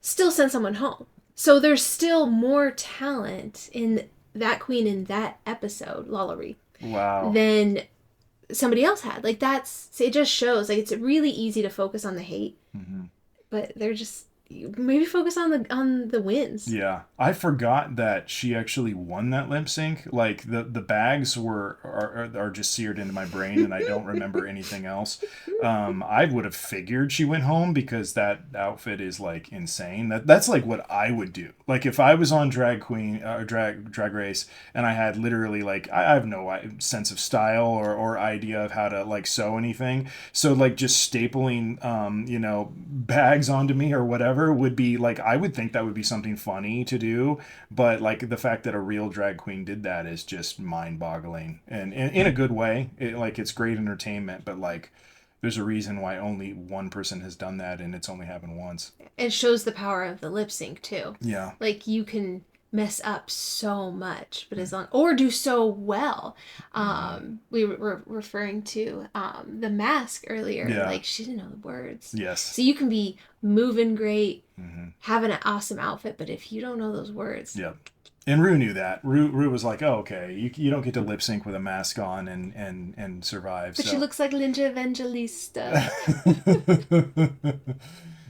[SPEAKER 3] still sent someone home. So there's still more talent in that queen in that episode, Lalaurie.
[SPEAKER 2] Wow.
[SPEAKER 3] Than somebody else had. Like it just shows like it's really easy to focus on the hate, but they're just maybe focus on the wins.
[SPEAKER 2] Yeah, I forgot that she actually won that lip sync. Like the bags are just seared into my brain, and I don't remember anything else. I would have figured she went home because that outfit is like insane. That's like what I would do. Like if I was on Drag Queen or Drag Race, and I had literally like I have no sense of style or idea of how to like sew anything. So like just stapling bags onto me or whatever would be like, I would think that would be something funny to do, but like the fact that a real drag queen did that is just mind-boggling, and in a good way. It's great entertainment, but like there's a reason why only one person has done that, and it's only happened once.
[SPEAKER 3] It shows the power of the lip sync too.
[SPEAKER 2] Yeah,
[SPEAKER 3] like you can mess up so much, but as long or do so well. We were referring to the mask earlier.
[SPEAKER 2] Yeah.
[SPEAKER 3] Like she didn't know the words.
[SPEAKER 2] yes.
[SPEAKER 3] So you can be moving great, having an awesome outfit, but if you don't know those words.
[SPEAKER 2] Yep. And Rue knew that. Rue was like, oh, okay, you don't get to lip sync with a mask on and survive.
[SPEAKER 3] But she looks like Linda Evangelista.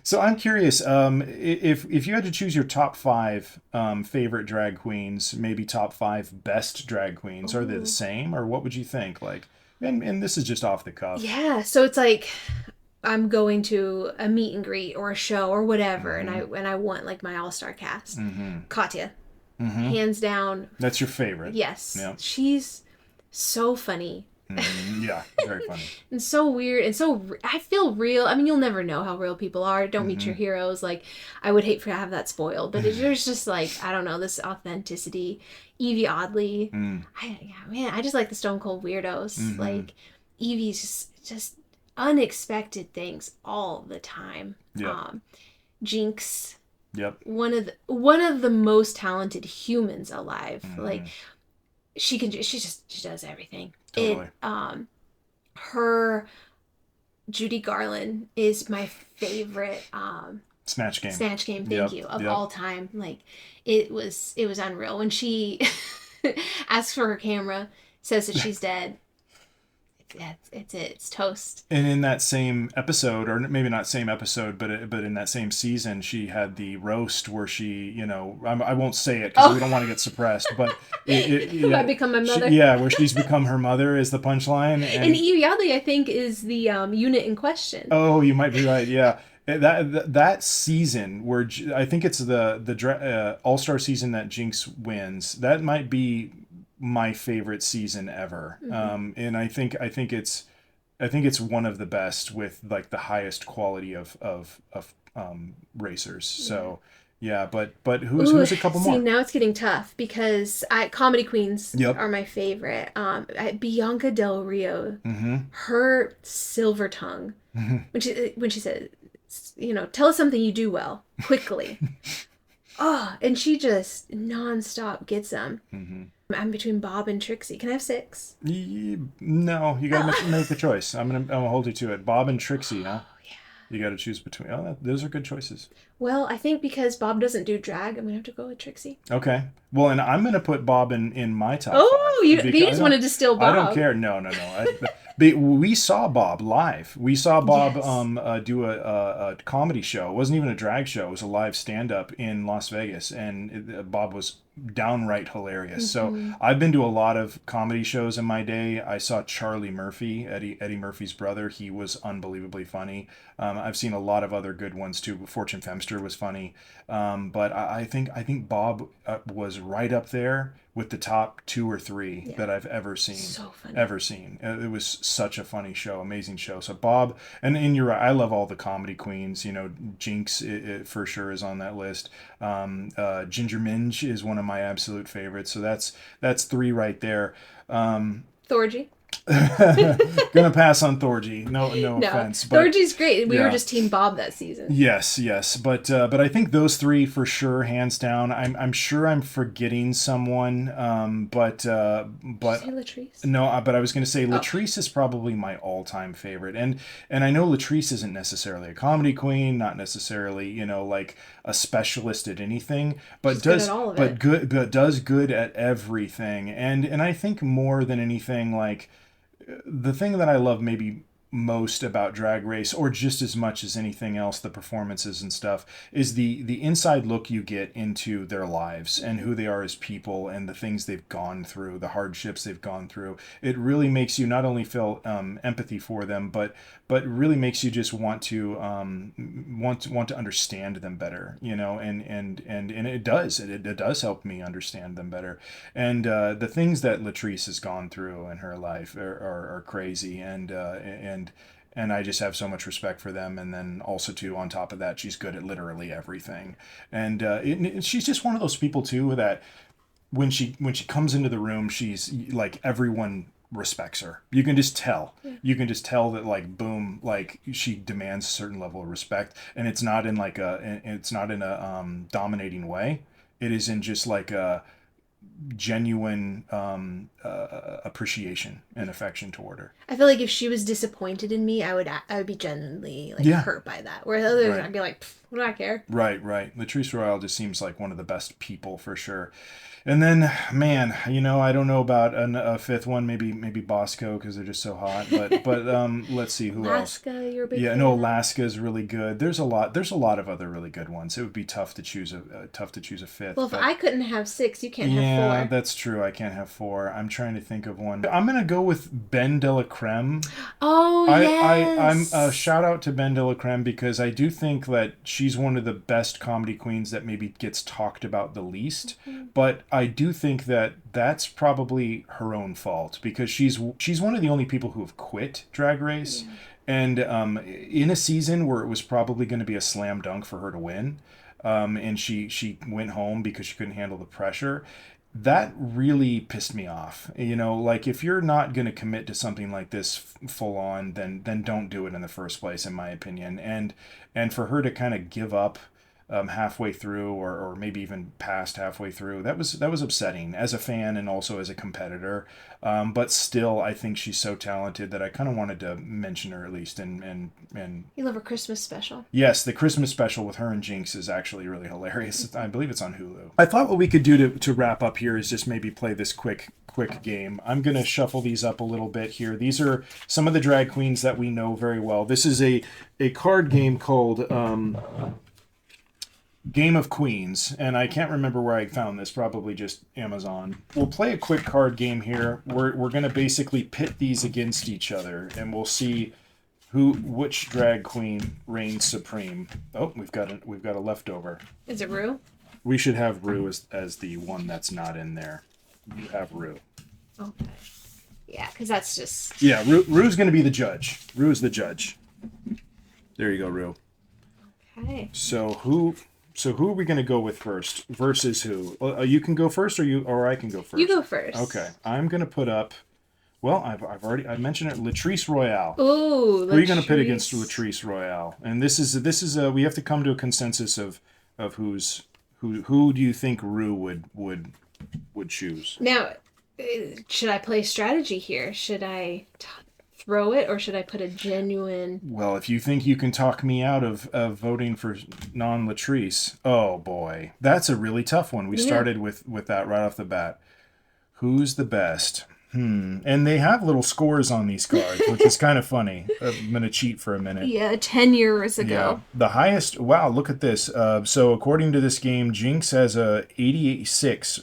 [SPEAKER 2] So I'm curious, if you had to choose your top 5 favorite drag queens, maybe top 5 best drag queens, are they the same, or what would you think? Like, and this is just off the cuff.
[SPEAKER 3] Yeah, so it's like I'm going to a meet and greet or a show or whatever, and I want like my all-star cast. Katya, hands down.
[SPEAKER 2] That's your favorite.
[SPEAKER 3] Yes,
[SPEAKER 2] Yeah.
[SPEAKER 3] She's so funny.
[SPEAKER 2] Yeah, very funny.
[SPEAKER 3] And so weird, and so I feel real. I mean, you'll never know how real people are. Don't meet your heroes. Like, I would hate to have that spoiled, but there's just like, I don't know, this authenticity. Evie Oddly, I just like the Stone Cold Weirdos. Like, Evie's just unexpected things all the time.
[SPEAKER 2] Yep.
[SPEAKER 3] Jinx.
[SPEAKER 2] Yep.
[SPEAKER 3] One of the most talented humans alive. Like, she does everything.
[SPEAKER 2] Totally.
[SPEAKER 3] Her Judy Garland is my favorite
[SPEAKER 2] Snatch Game.
[SPEAKER 3] Thank you, of all time. Like it was unreal when she asks for her camera, says that she's dead. It's toast.
[SPEAKER 2] And in that same episode, or maybe not same episode, but in that same season, she had the roast where she, I won't say it because we don't want to get suppressed, but
[SPEAKER 3] I become my mother.
[SPEAKER 2] Where she's become her mother is the punchline. And
[SPEAKER 3] Evie Oddly, I think, is the unit in question.
[SPEAKER 2] Oh, you might be right. Yeah. That season where I think it's the All-Star season that Jinx wins, that might be my favorite season ever. And I think it's one of the best with like the highest quality of racers. So yeah, but who's a couple more?
[SPEAKER 3] See, now it's getting tough because comedy queens
[SPEAKER 2] Yep.
[SPEAKER 3] are my favorite. Bianca Del Rio, her silver tongue, when she said, tell us something you do well quickly. And she just nonstop gets them. I'm between Bob and Trixie. Can I have 6?
[SPEAKER 2] No, you gotta make the choice. I'm gonna hold you to it. Bob and Trixie, huh?
[SPEAKER 3] Yeah.
[SPEAKER 2] You gotta choose between. Those are good choices.
[SPEAKER 3] Well, I think because Bob doesn't do drag, I'm gonna have to go with Trixie.
[SPEAKER 2] Okay. Well, and I'm gonna put Bob in my top 5.
[SPEAKER 3] You just wanted to steal Bob.
[SPEAKER 2] I don't care. No. We saw Bob live. We saw Bob do a comedy show. It wasn't even a drag show. It was a live stand-up in Las Vegas, and Bob was downright hilarious. So I've been to a lot of comedy shows in my day. I saw Charlie Murphy, Eddie Murphy's brother. He was unbelievably funny. I've seen a lot of other good ones too. Fortune Femster was funny, but I think Bob was right up there with the top 2 or 3 that I've ever seen.
[SPEAKER 3] So funny.
[SPEAKER 2] Ever seen. It was such a funny show, amazing show. So Bob, and you're right, I love all the comedy queens. You know, Jinx it for sure is on that list. Ginger Minge is one of my absolute favorites. So that's 3 right there.
[SPEAKER 3] Thorgy.
[SPEAKER 2] Gonna pass on Thorgy. No offense. But
[SPEAKER 3] Thorgy's great. We were just Team Bob that season.
[SPEAKER 2] Yes, but I think those 3 for sure, hands down. I'm sure I'm forgetting someone. But
[SPEAKER 3] Did you say Latrice?
[SPEAKER 2] no, but I was gonna say Latrice is probably my all-time favorite, and I know Latrice isn't necessarily a comedy queen, not necessarily like a specialist at anything, but does good at everything, and I think more than anything, like, the thing that I love maybe most about Drag Race, or just as much as anything else, the performances and stuff, is the inside look you get into their lives and who they are as people and the things they've gone through, the hardships they've gone through. It really makes you not only feel empathy for them, but really makes you just want to understand them better, and it does help me understand them better. And the things that Latrice has gone through in her life are crazy, and I just have so much respect for them. And then also too, on top of that, she's good at literally everything, and she's just one of those people too that when she comes into the room, she's like, everyone respects her. You can just tell. You can just tell that, like, boom, like, she demands a certain level of respect, and it's not in a dominating way. It is in just like a genuine appreciation and affection toward her.
[SPEAKER 3] I feel like if she was disappointed in me, I would be genuinely hurt by that. Whereas others, I'd be like, what do I care?
[SPEAKER 2] Right. Latrice Royale just seems like one of the best people for sure. And then, man, I don't know about a 5th one, maybe Bosco, because they're just so hot. But let's see who else.
[SPEAKER 3] Alaska, you're a big
[SPEAKER 2] fan.
[SPEAKER 3] No,
[SPEAKER 2] Alaska is really good. There's a lot of other really good ones. It would be tough to choose a 5th.
[SPEAKER 3] Well, if I couldn't have 6, you can't have 4.
[SPEAKER 2] Yeah, that's true. I can't have 4. I'm trying to think of one. I'm gonna go with Ben de la Creme.
[SPEAKER 3] Oh, yes.
[SPEAKER 2] I'm shout out to Ben de la Creme, because I do think that she's one of the best comedy queens that maybe gets talked about the least. But I do think that that's probably her own fault, because she's one of the only people who have quit Drag Race, and in a season where it was probably going to be a slam dunk for her to win, and she went home because she couldn't handle the pressure. That really pissed me off. Like, if you're not going to commit to something like this full on, then don't do it in the first place, in my opinion. And for her to kind of give up halfway through, or maybe even past halfway through, that was upsetting as a fan and also as a competitor. But still, I think she's so talented that I kind of wanted to mention her at least. And
[SPEAKER 3] you love her Christmas special?
[SPEAKER 2] Yes, the Christmas special with her and Jinx is actually really hilarious. I believe it's on Hulu. I thought what we could do to wrap up here is just maybe play this quick game. I'm going to shuffle these up a little bit here. These are some of the drag queens that we know very well. This is a card game called Game of Queens, and I can't remember where I found this, probably just Amazon. We'll play a quick card game here. We're going to basically pit these against each other, and we'll see which drag queen reigns supreme. Oh, we've got a leftover.
[SPEAKER 3] Is it Rue?
[SPEAKER 2] We should have Rue as the one that's not in there. You have Rue.
[SPEAKER 3] Okay. Yeah, because that's just...
[SPEAKER 2] Yeah, Rue's going to be the judge. Rue is the judge. There you go, Rue.
[SPEAKER 3] Okay.
[SPEAKER 2] So who are we going to go with first? Versus who? You can go first, or I can go first.
[SPEAKER 3] You go first.
[SPEAKER 2] Okay, I'm going to put up. Well, I mentioned it. Latrice Royale.
[SPEAKER 3] Ooh,
[SPEAKER 2] who are you going to pit against Latrice Royale? And this is we have to come to a consensus of who do you think Rue would choose?
[SPEAKER 3] Now, should I play strategy here? Should I throw it, or should I put a genuine...
[SPEAKER 2] Well, if you think you can talk me out of voting for non-Latrice, oh boy, that's a really tough one. We started with that right off the bat. Who's the best? And they have little scores on these cards, which is kind of funny. I'm going to cheat for a minute.
[SPEAKER 3] Yeah, 10 years ago.
[SPEAKER 2] Yeah. The highest, wow, look at this. So according to this game, Jinx has a 86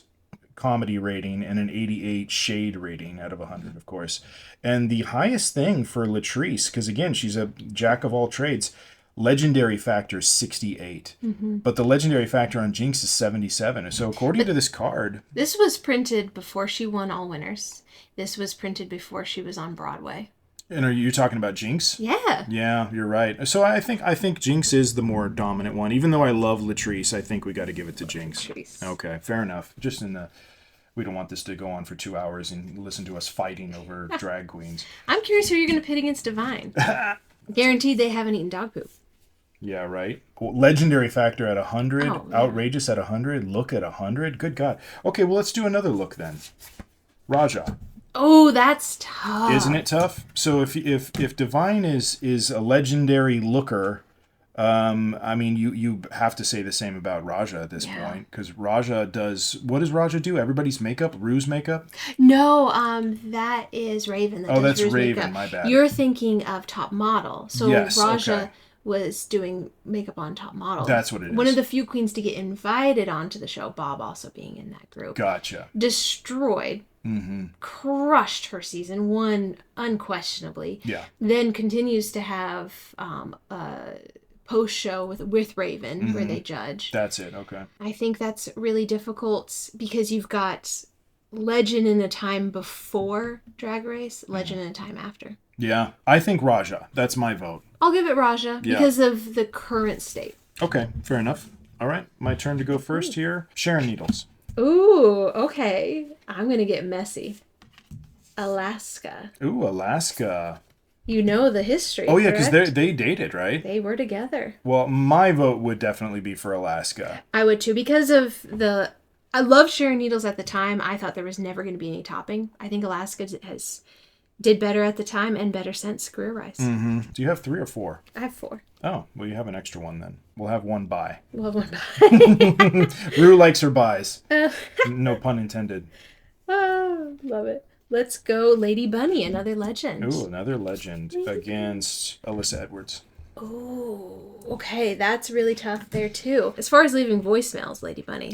[SPEAKER 2] comedy rating and an 88 shade rating out of 100, of course. And the highest thing for Latrice, because again, she's a jack of all trades, legendary factor is 68. But the legendary factor on Jinx is 77. So according to this card...
[SPEAKER 3] This was printed before she won All Winners. This was printed before she was on Broadway.
[SPEAKER 2] And are you talking about Jinx?
[SPEAKER 3] Yeah.
[SPEAKER 2] Yeah, you're right. So I think Jinx is the more dominant one. Even though I love Latrice, I think we got to give it to Jinx.
[SPEAKER 3] Latrice.
[SPEAKER 2] Okay, fair enough. Just in the... We don't want this to go on for 2 hours and listen to us fighting over drag queens.
[SPEAKER 3] I'm curious who you're going to pit against Divine. Guaranteed they haven't eaten dog poop.
[SPEAKER 2] Yeah, right. Well, legendary factor at 100.
[SPEAKER 3] Oh, yeah.
[SPEAKER 2] Outrageous at 100. Look at 100. Good God. Okay, well, let's do another look then. Raja.
[SPEAKER 3] Oh, that's tough.
[SPEAKER 2] Isn't it tough? So if Divine is a legendary looker, I mean, you have to say the same about Raja at this point, because Raja does... What does Raja do? Everybody's makeup? Rue's makeup?
[SPEAKER 3] No, that is Raven.
[SPEAKER 2] Oh, that's
[SPEAKER 3] Rue's
[SPEAKER 2] Raven,
[SPEAKER 3] makeup.
[SPEAKER 2] my bad.
[SPEAKER 3] You're thinking of Top Model. So
[SPEAKER 2] Yes,
[SPEAKER 3] Raja
[SPEAKER 2] okay.
[SPEAKER 3] was doing makeup on Top Model.
[SPEAKER 2] That's what it is.
[SPEAKER 3] One of the few queens to get invited onto the show, Bob also being in that group.
[SPEAKER 2] Gotcha.
[SPEAKER 3] Destroyed. Crushed her season, won unquestionably.
[SPEAKER 2] Yeah.
[SPEAKER 3] Then continues to have a post show with Raven where they judge.
[SPEAKER 2] That's it. Okay.
[SPEAKER 3] I think that's really difficult because you've got legend in a time before Drag Race, legend in a time after.
[SPEAKER 2] Yeah. I think Raja. That's my vote.
[SPEAKER 3] I'll give it Raja because of the current state.
[SPEAKER 2] Okay. Fair enough. All right. My turn to go first here. Sharon Needles.
[SPEAKER 3] Ooh, okay. I'm going to get messy. Alaska.
[SPEAKER 2] Ooh, Alaska.
[SPEAKER 3] You know the history.
[SPEAKER 2] Oh, yeah, because
[SPEAKER 3] correct?
[SPEAKER 2] they dated, right?
[SPEAKER 3] They were together.
[SPEAKER 2] Well, my vote would definitely be for Alaska.
[SPEAKER 3] I would too, because of the... I loved Sharon Needles at the time. I thought there was never going to be any topping. I think Alaska did better at the time and better since career-wise.
[SPEAKER 2] Do you have 3 or 4?
[SPEAKER 3] I have 4.
[SPEAKER 2] Oh, well, you have an extra one then. We'll have one buy.
[SPEAKER 3] We'll have one.
[SPEAKER 2] Rue likes her buys. No pun intended.
[SPEAKER 3] Oh, love it. Let's go Lady Bunny, another legend.
[SPEAKER 2] Ooh, another legend against Alyssa Edwards.
[SPEAKER 3] Oh, okay. That's really tough there, too. As far as leaving voicemails, Lady Bunny.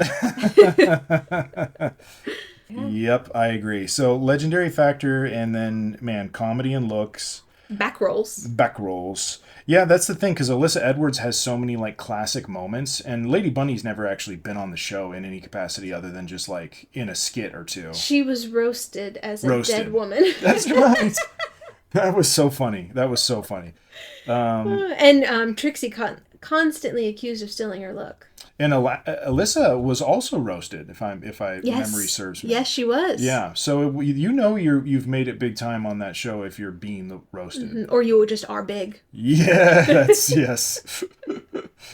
[SPEAKER 2] Yep, I agree. So, legendary factor, and then, man, comedy and looks.
[SPEAKER 3] Back rolls.
[SPEAKER 2] Back rolls. Yeah, that's the thing, because Alyssa Edwards has so many, like, classic moments, and Lady Bunny's never actually been on the show in any capacity other than just, like, in a skit or two.
[SPEAKER 3] She was roasted as a dead woman.
[SPEAKER 2] That's right. That was so funny. That was so funny.
[SPEAKER 3] And Trixie constantly accused of stealing her look.
[SPEAKER 2] And Alyssa was also roasted, if memory serves me.
[SPEAKER 3] Yes, she was.
[SPEAKER 2] Yeah, so you've made it big time on that show if you're being roasted.
[SPEAKER 3] Or you just are big.
[SPEAKER 2] Yes, yes,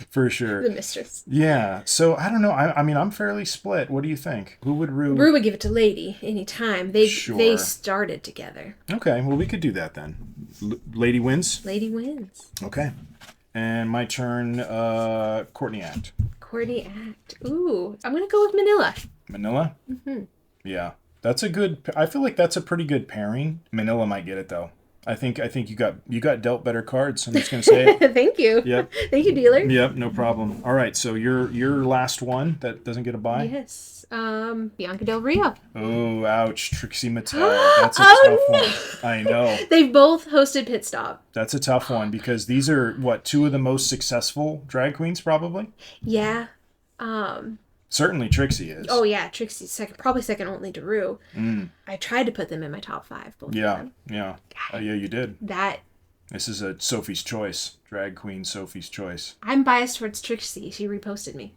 [SPEAKER 2] for sure.
[SPEAKER 3] The mistress.
[SPEAKER 2] Yeah, so I don't know. I mean, I'm fairly split. What do you think? Who would Rue?
[SPEAKER 3] Rue would give it to Lady anytime. They
[SPEAKER 2] Sure.
[SPEAKER 3] started together.
[SPEAKER 2] Okay, well, we could do that then. Lady wins?
[SPEAKER 3] Lady wins.
[SPEAKER 2] Okay. And my turn, Courtney Act.
[SPEAKER 3] Courtney Act. Ooh, I'm going to go with Manila.
[SPEAKER 2] Manila? Yeah. I feel like that's a pretty good pairing. Manila might get it, though. I think you got dealt better cards. I'm just going to say it.
[SPEAKER 3] Thank you.
[SPEAKER 2] Yep.
[SPEAKER 3] Thank you, dealer.
[SPEAKER 2] Yep, no problem. All right, so your last one that doesn't get a buy?
[SPEAKER 3] Yes. Bianca Del Rio.
[SPEAKER 2] Oh, ouch. Trixie Mattel. That's a tough one. I know.
[SPEAKER 3] They've both hosted Pit Stop.
[SPEAKER 2] That's a tough one because these are, what, 2 of the most successful drag queens, probably?
[SPEAKER 3] Yeah.
[SPEAKER 2] Certainly Trixie is.
[SPEAKER 3] Oh, yeah. Trixie's probably second only to Rue. I tried to put them in my top 5. Both of them.
[SPEAKER 2] Yeah. Yeah, you did. This is a Sophie's Choice. Drag queen Sophie's Choice.
[SPEAKER 3] I'm biased towards Trixie. She reposted me.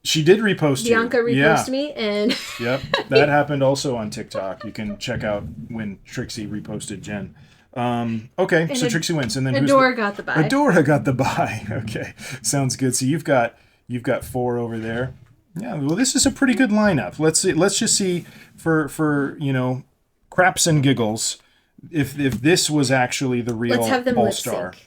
[SPEAKER 2] She did repost you.
[SPEAKER 3] Bianca reposted me, and...
[SPEAKER 2] Yep, that happened also on TikTok. You can check out when Trixie reposted Jen. Okay, so Trixie wins, and then
[SPEAKER 3] Adora got the bye.
[SPEAKER 2] Adora got the bye. Okay, sounds good. So you've got 4 over there. Yeah, well, this is a pretty good lineup. Let's just see for craps and giggles if this was actually the real
[SPEAKER 3] Let's have them
[SPEAKER 2] All
[SPEAKER 3] lip
[SPEAKER 2] Star.
[SPEAKER 3] sync.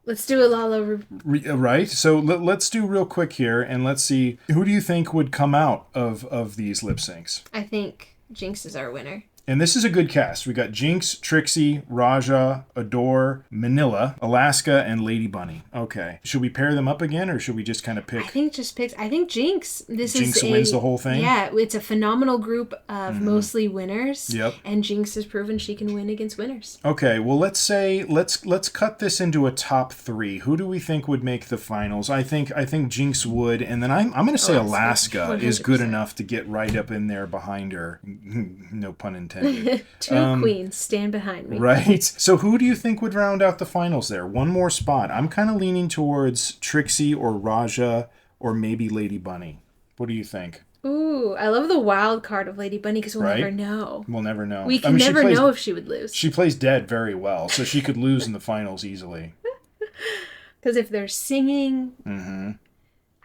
[SPEAKER 3] Let's do a Lala.
[SPEAKER 2] Right. So let's do real quick here, and let's see who do you think would come out of these lip syncs.
[SPEAKER 3] I think Jinx is our winner.
[SPEAKER 2] And this is a good cast. We got Jinx, Trixie, Raja, Adore, Manila, Alaska, and Lady Bunny. Okay. Should we pair them up again, or should we just kind of pick?
[SPEAKER 3] I think Jinx.
[SPEAKER 2] Jinx wins the whole thing?
[SPEAKER 3] Yeah, it's a phenomenal group of mostly winners.
[SPEAKER 2] Yep.
[SPEAKER 3] And Jinx has proven she can win against winners.
[SPEAKER 2] Okay, well, let's cut this into a top 3. Who do we think would make the finals? I think Jinx would, and then I'm going to say Alaska is good enough to get right up in there behind her. No pun intended.
[SPEAKER 3] Two queens stand behind me.
[SPEAKER 2] Right. So who do you think would round out the finals there? One more spot. I'm kind of leaning towards Trixie or Raja or maybe Lady Bunny. What do you think?
[SPEAKER 3] Ooh, I love the wild card of Lady Bunny because we'll never know.
[SPEAKER 2] We'll never know.
[SPEAKER 3] We can never know if she would lose.
[SPEAKER 2] She plays dead very well, so she could lose in the finals easily.
[SPEAKER 3] Because if they're singing, I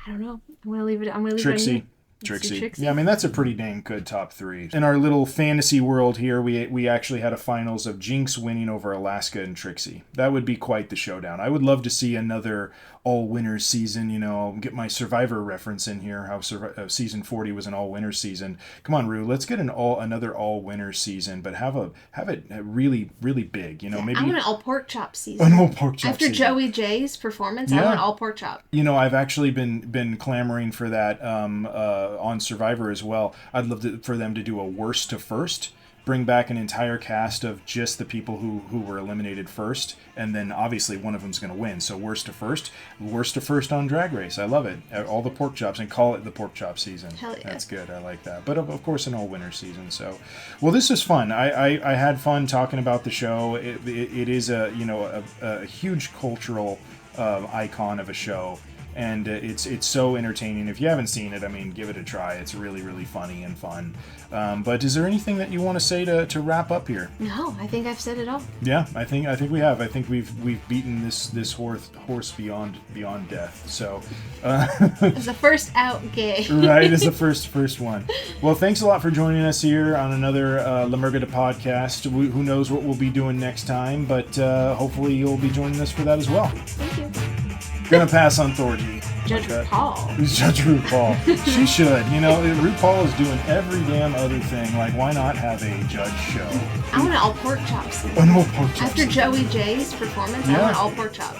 [SPEAKER 3] don't know. I'm going to leave it.
[SPEAKER 2] Trixie. Trixie. Yeah, I mean, that's a pretty dang good top 3. In our little fantasy world here, we actually had a finals of Jinx winning over Alaska and Trixie. That would be quite the showdown. I would love to see another all-winners season, get my Survivor reference in here, how season 40 was an all-winners season. Come on, Rue, let's get another all-winners season, but have it really, really big, maybe...
[SPEAKER 3] I want an all-pork chop season.
[SPEAKER 2] An all-pork chop
[SPEAKER 3] After
[SPEAKER 2] season.
[SPEAKER 3] Joey J's performance, I want all-pork chop.
[SPEAKER 2] I've actually been clamoring for that on Survivor as well. I'd love for them to do a worst to first, bring back an entire cast of just the people who were eliminated first, and then obviously one of them's going to win. So worst to first on Drag Race. I love it. All the pork chops, and call it the pork chop season.
[SPEAKER 3] Hell yeah.
[SPEAKER 2] That's good. I like that. But of course an all-winner season. So, well, this was fun. I had fun talking about the show. It is a huge cultural icon of a show. And it's so entertaining. If you haven't seen it, I mean, give it a try. It's really, really funny and fun. But is there anything that you want to say to wrap up here?
[SPEAKER 3] No, I think I've said it all.
[SPEAKER 2] Yeah, I think we have. I think we've beaten this horse beyond death. So
[SPEAKER 3] it's the first out gay.
[SPEAKER 2] Right, it's the first one. Well, thanks a lot for joining us here on another La Murga podcast. Who knows what we'll be doing next time, but hopefully you'll be joining us for that as well.
[SPEAKER 3] Thank you.
[SPEAKER 2] Gonna pass on Thorgy.
[SPEAKER 3] Judge RuPaul.
[SPEAKER 2] Who's Judge RuPaul? She should. RuPaul is doing every damn other thing. Like, why not have a judge show?
[SPEAKER 3] I want an all pork chop season.
[SPEAKER 2] An all pork chop.
[SPEAKER 3] After Joey J's performance, I want an all pork chop.